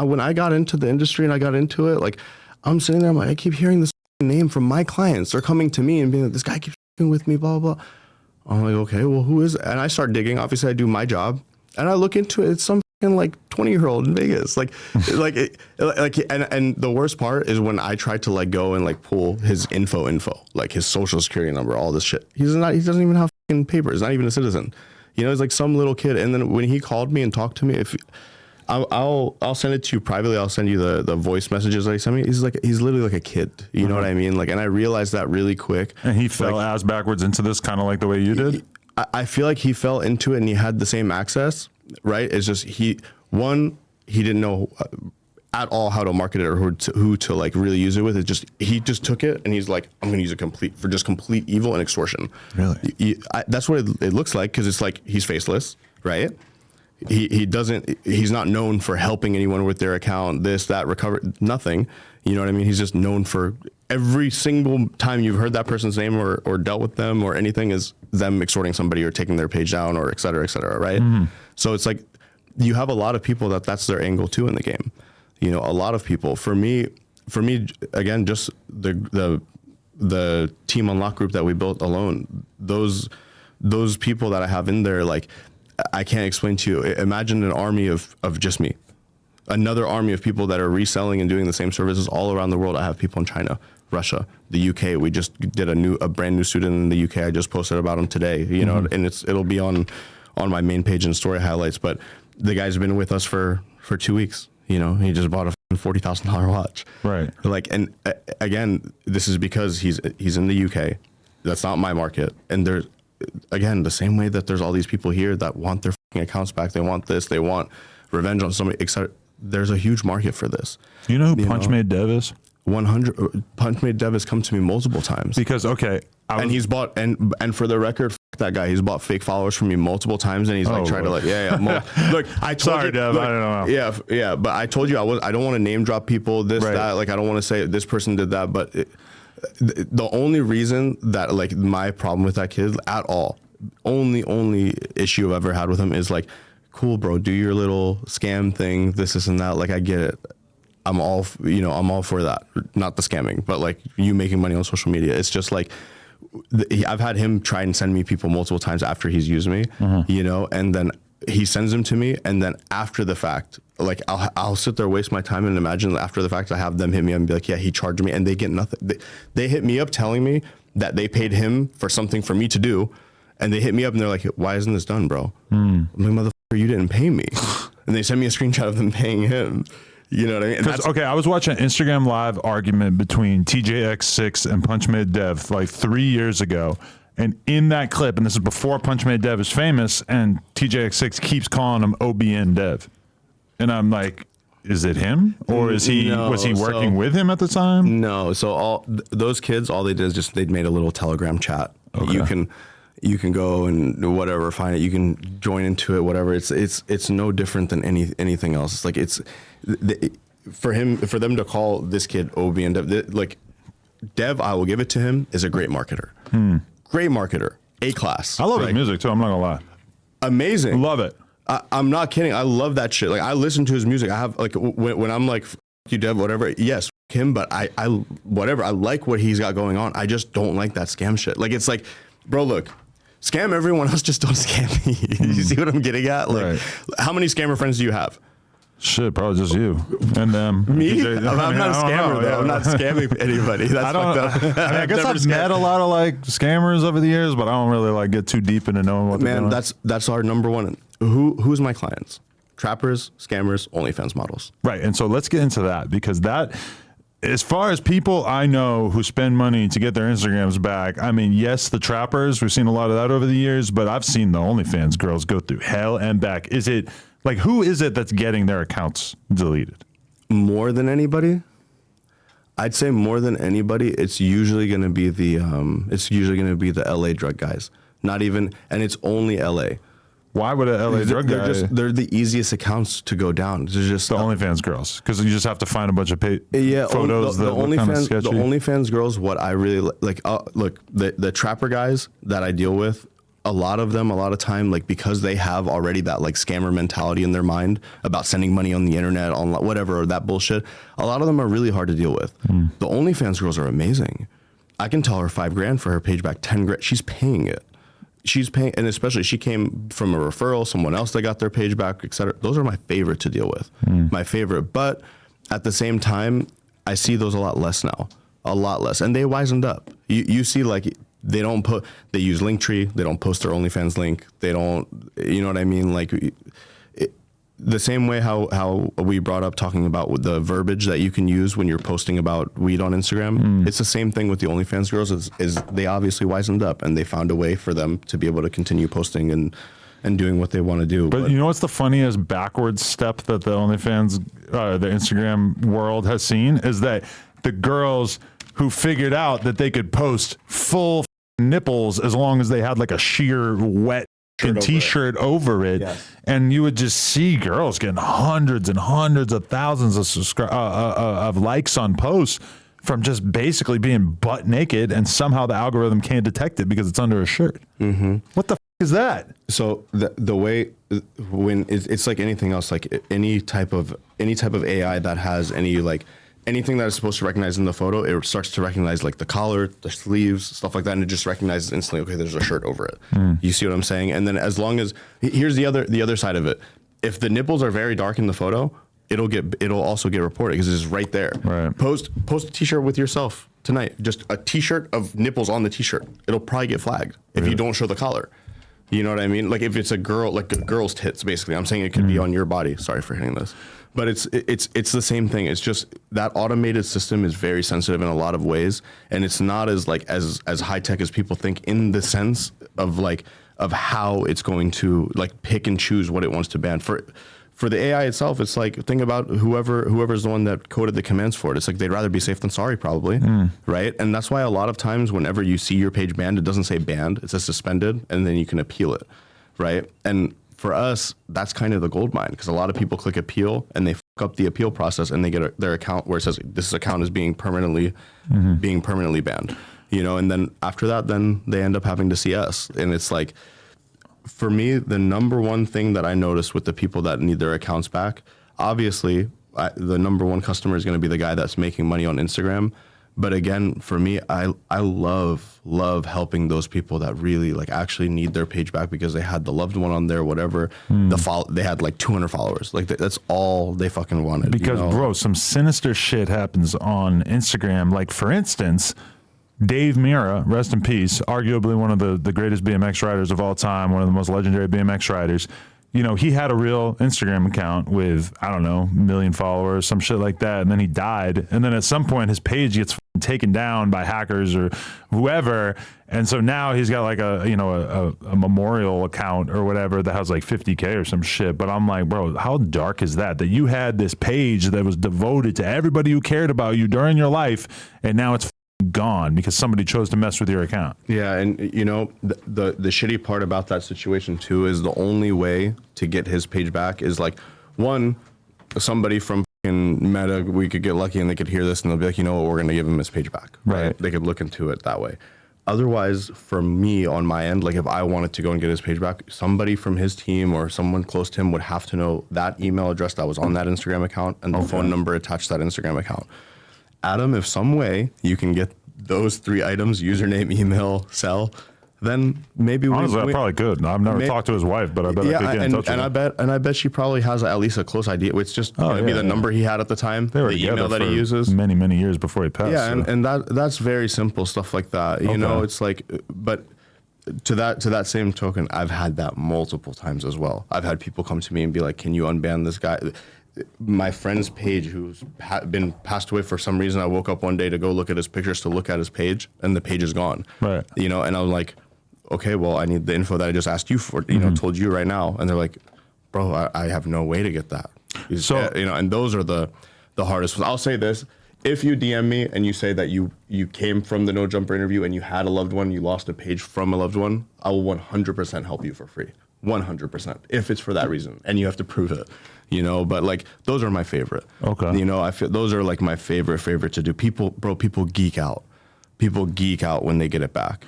when I got into the industry and I got into it, like I'm sitting there, I'm like, I keep hearing this name from my clients. They're coming to me and being like, this guy keeps with me, blah, blah, blah. I'm like, okay, well, who is it? And I start digging. Obviously, I do my job. And I look into it. It's some like 20-year-old in Vegas. And the worst part is when I tried to like go and like pull his info, like his social security number, all this shit. He doesn't even have fucking papers. He's not even a citizen. You know, he's like some little kid. And then when he called me and talked to me, I'll send it to you privately. I'll send you the voice messages that he sent me. He's literally like a kid. You know what I mean? Like, and I realized that really quick. And he fell ass backwards into this, kind of like the way you did. I feel like he fell into it and he had the same access, right? It's just he didn't know at all how to market it or who to like really use it with. He just took it and he's like, I'm going to use it for just complete evil and extortion. Really? That's what it looks like, because it's like he's faceless, right? He's not known for helping anyone with their account, this, that, recover, nothing. You know what I mean? He's just known for every single time you've heard that person's name or dealt with them or anything is them extorting somebody or taking their page down or et cetera, right? Mm-hmm. So it's like, you have a lot of people that's their angle too in the game. You know, a lot of people. For me, again, just the Team Unlock group that we built alone, those people that I have in there, like, I can't explain to you. Imagine an army of just me, another army of people that are reselling and doing the same services all around the world. I have people in China, Russia, the UK. We just did a brand new student in the UK. I just posted about him today, you know, and it'll be on my main page and story highlights. But the guy's been with us for 2 weeks. You know, he just bought a $40,000 watch. Right. Like, and again, this is because he's in the UK. That's not my market. And there's, again, the same way that there's all these people here that want their accounts back. They want this. They want revenge on somebody, etc. There's a huge market for this. You know who Punchmade Dev is? 100. Punchmade Dev has come to me multiple times. Because, okay. And he's bought, and for the record, that guy, he's bought fake followers from me multiple times, and he's like trying to like, look, I told you, Dev, I don't know. Yeah, but I told you I don't want to name drop people, that, like, I don't want to say this person did that, but the only reason that, like, my problem with that kid at all, only issue I've ever had with him is like, cool, bro, do your little scam thing, this and that, like, I get it. I'm all for that, not the scamming, but like you making money on social media. It's just like, I've had him try and send me people multiple times after he's used me, you know, and then he sends them to me, and then after the fact, like I'll sit there, waste my time, and imagine after the fact I have them hit me up and be like, yeah, he charged me, and they get nothing. They hit me up telling me that they paid him for something for me to do, and they hit me up and they're like, why isn't this done, bro? I'm like, motherfucker, you didn't pay me. And they send me a screenshot of them paying him. You know what I mean? Okay, I was watching an Instagram live argument between TJX6 and Punchmade Dev like 3 years ago. And in that clip, and this is before Punchmade Dev is famous, and TJX6 keeps calling him OBN Dev. And I'm like, is it him? Or was he working with him at the time? No. So those kids, all they did is they'd made a little Telegram chat. Okay. You can go and whatever, find it. You can join into it, whatever. It's no different than anything else. It's like for them to call this kid Obi and Dev, like Dev, I will give it to him, is a great marketer. Great marketer, A-class. I love his music too. I'm not gonna lie. Amazing. Love it. I'm not kidding. I love that shit. Like, I listen to his music. I have, like, when I'm like, F you, Dev, whatever. Yes, him, but I whatever. I like what he's got going on. I just don't like that scam shit. Like, it's like, bro, look. Scam everyone else, just don't scam me. You see what I'm getting at? Like, how many scammer friends do you have? Shit, probably just you and them. Me? I'm not a scammer, though. I'm not scamming anybody. That's fucked up. I guess I've met a lot of like scammers over the years, but I don't really like get too deep into knowing what they're doing. That's our number one. Who's my clients? Trappers, scammers, OnlyFans models. Right, and so let's get into that, because that, as far as people I know who spend money to get their Instagrams back, I mean, yes, the trappers, we've seen a lot of that over the years, but I've seen the OnlyFans girls go through hell and back. Is it, like, who is it that's getting their accounts deleted? More than anybody? I'd say more than anybody, it's usually going to be the LA drug guys. Not even, and it's only LA. Why would a LA drug guy? They're the easiest accounts to go down. They're just the OnlyFans girls, because you just have to find a bunch of photos. The OnlyFans girls. What I really like. Look, the trapper guys that I deal with a lot of time, like, because they have already that like scammer mentality in their mind about sending money on the internet, on whatever, or that bullshit. A lot of them are really hard to deal with. The OnlyFans girls are amazing. I can tell her $5,000 for her page back, 10 grand. She's paying it. She's paying, and especially she came from a referral, someone else that got their page back, et cetera. Those are my favorite to deal with, my favorite. But at the same time, I see those a lot less now, a lot less, and they wisened up. You see, like, they don't put, they use Linktree, they don't post their OnlyFans link, they don't, you know what I mean? Like, the same way how we brought up talking about the verbiage that you can use when you're posting about weed on Instagram. It's the same thing with the OnlyFans girls. Is they obviously wisened up and they found a way for them to be able to continue posting and doing what they want to do. But you know what's the funniest backwards step that the OnlyFans, the Instagram world has seen is that the girls who figured out that they could post full nipples as long as they had like a sheer wet t-shirt over it, yes. And you would just see girls getting hundreds and hundreds of thousands of of likes on posts from just basically being butt naked, and somehow the algorithm can't detect it because it's under a shirt. What the is that? So the way when it's like anything else, like any type of AI that has any like anything that is supposed to recognize in the photo, it starts to recognize like the collar, the sleeves, stuff like that, and it just recognizes instantly, okay, there's a shirt over it. You see what I'm saying? And then as long as, here's the other side of it. If the nipples are very dark in the photo, it'll also get reported because it's right there. Right. Post a t-shirt with yourself tonight. Just a t-shirt of nipples on the t-shirt. It'll probably get flagged if you don't show the collar. You know what I mean? Like if it's a girl, like a girl's tits, basically. I'm saying it could be on your body. Sorry for hitting this. But it's the same thing. It's just that automated system is very sensitive in a lot of ways, and it's not as like as high tech as people think in the sense of like of how it's going to like pick and choose what it wants to ban. For the AI itself, it's like think about whoever's the one that coded the commands for it. It's like they'd rather be safe than sorry, probably, right? And that's why a lot of times whenever you see your page banned, it doesn't say banned, it says suspended, and then you can appeal it, right? And for us, that's kind of the gold mine because a lot of people click appeal and they fuck up the appeal process and they get their account where it says this account is being permanently banned, you know, and then after that, then they end up having to see us. And it's like, for me, the number one thing that I notice with the people that need their accounts back, obviously, the number one customer is going to be the guy that's making money on Instagram. But again, for me, I love helping those people that really like actually need their page back because they had the loved one on there, whatever. They had like 200 followers. Like that's all they fucking wanted. Because bro, some sinister shit happens on Instagram. Like for instance, Dave Mira, rest in peace, arguably one of the greatest BMX riders of all time, one of the most legendary BMX riders. You know, he had a real Instagram account with, I don't know, 1 million followers, some shit like that. And then he died. And then at some point, his page gets taken down by hackers or whoever. And so now he's got like a memorial account or whatever that has like 50K or some shit. But I'm like, bro, how dark is that? That you had this page that was devoted to everybody who cared about you during your life. And now it's gone because somebody chose to mess with your account. Yeah, and you know the shitty part about that situation too is the only way to get his page back is like one, somebody from Meta, we could get lucky and they could hear this and they'll be like, you know what, we're gonna give him his page back. Right. They could look into it that way. Otherwise, for me on my end, like if I wanted to go and get his page back, somebody from his team or someone close to him would have to know that email address that was on that Instagram account and the phone number attached to that Instagram account. Adam, if some way you can get those 3 items, username, email, cell, then maybe honestly, I probably could. I've never talked to his wife, but I bet I could get in touch with her. I bet she probably has at least a close idea. It's just gonna be the number he had at the time, they were the email that he uses. Many years before he passed. Yeah, and that's very simple stuff like that. You know, it's like, but to that same token, I've had that multiple times as well. I've had people come to me and be like, "Can you unban this guy?" My friend's page, who's been passed away for some reason, I woke up one day to go look at his pictures to look at his page, and the page is gone. Right. You know, and I was like, okay, well, I need the info that I just asked you for. You know, told you right now, and they're like, bro, I have no way to get that. So you know, and those are the hardest ones. I'll say this: if you DM me and you say that you came from the No Jumper interview and you had a loved one, you lost a page from a loved one, I will 100% help you for free. 100%, if it's for that reason, and you have to prove it, you know. But like those are my favorite. Okay. You know, I feel those are like my favorite to do. People geek out. People geek out when they get it back.